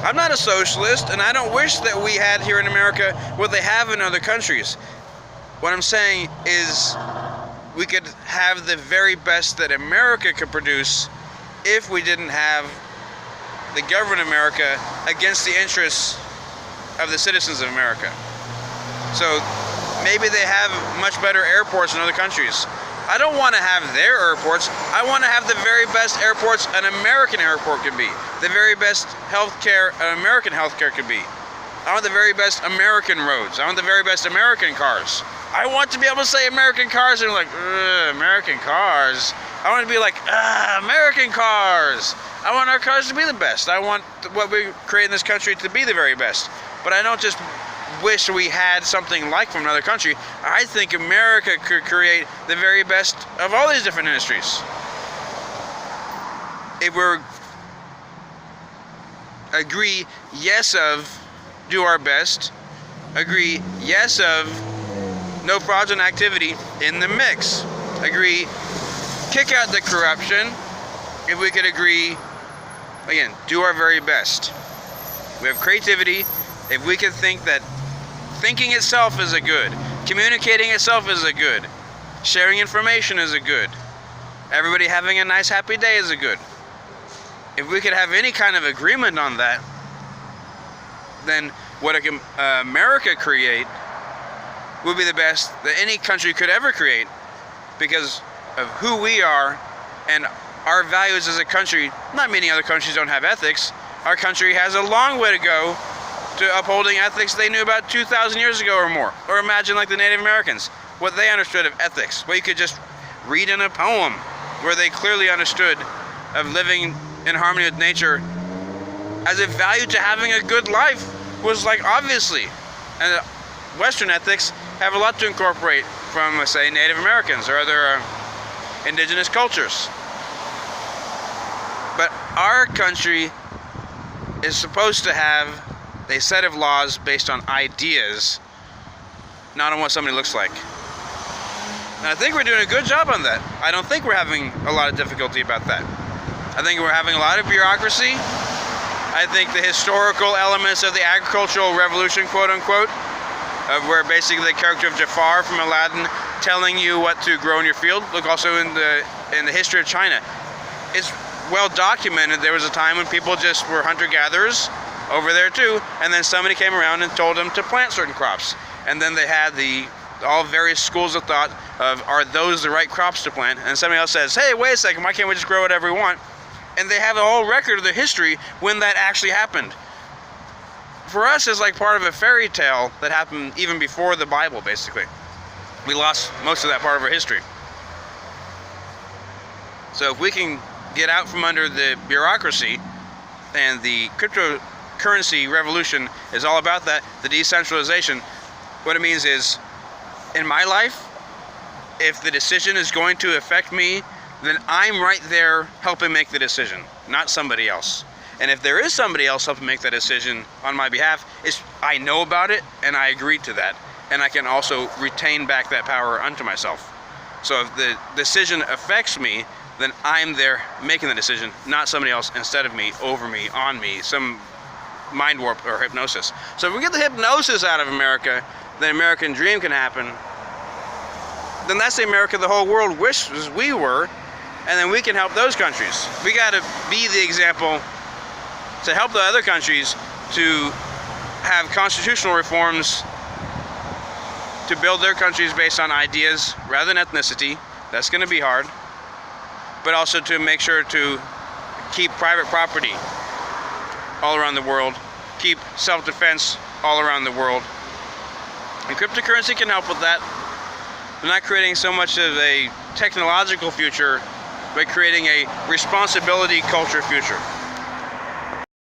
I'm not a socialist, and I don't wish that we had here in America what they have in other countries. What I'm saying is we could have the very best that America could produce if we didn't have the government of America against the interests of the citizens of America. So maybe they have much better airports in other countries. I don't want to have their airports. I want to have the very best airports an American airport could be. The very best healthcare an American healthcare could be. I want the very best American roads. I want the very best American cars. I want to be able to say American cars and like, American cars. I want to be like, American cars. I want our cars to be the best. I want what we create in this country to be the very best. But I don't just wish we had something like from another country. I think America could create the very best of all these different industries. If we're agree yes of do our best, agree yes of no fraudulent activity in the mix, agree kick out the corruption, if we could agree, again, do our very best. We have creativity. If we could think that thinking itself is a good, communicating itself is a good, sharing information is a good, everybody having a nice happy day is a good. If we could have any kind of agreement on that, then what America create would be the best that any country could ever create, because of who we are and our values as a country. Not many other countries don't have ethics. Our country has a long way to go to upholding ethics they knew about 2,000 years ago or more. Or imagine like the Native Americans, what they understood of ethics, what you could just read in a poem, where they clearly understood of living in harmony with nature as a value to having a good life was like obviously. And Western ethics have a lot to incorporate from, let's say, Native Americans or other indigenous cultures. But our country is supposed to have a set of laws based on ideas, not on what somebody looks like. And I think we're doing a good job on that. I don't think we're having a lot of difficulty about that. I think we're having a lot of bureaucracy. I think the historical elements of the agricultural revolution, quote unquote, of where basically the character of Jafar from Aladdin telling you what to grow in your field. Look also in the history of China. It's well documented. There was a time when people just were hunter-gatherers over there too, and then somebody came around and told them to plant certain crops. And then they had all various schools of thought of, are those the right crops to plant? And somebody else says, hey, wait a second, why can't we just grow whatever we want? And they have a whole record of the history when that actually happened. For us, it's like part of a fairy tale that happened even before the Bible, basically. We lost most of that part of our history. So if we can get out from under the bureaucracy, and the cryptocurrency revolution is all about that, the decentralization, what it means is, in my life, if the decision is going to affect me, then I'm right there helping make the decision, not somebody else. And if there is somebody else helping make that decision on my behalf, I know about it and I agree to that. And I can also retain back that power unto myself. So if the decision affects me, then I'm there making the decision, not somebody else instead of me, over me, on me, some mind warp or hypnosis. So if we get the hypnosis out of America, the American dream can happen. Then that's the America the whole world wishes we were, and then we can help those countries. We got to be the example to help the other countries to have constitutional reforms to build their countries based on ideas rather than ethnicity. That's going to be hard. But also to make sure to keep private property all around the world, keep self-defense all around the world. And cryptocurrency can help with that. We're not creating so much of a technological future, but creating a responsibility culture future.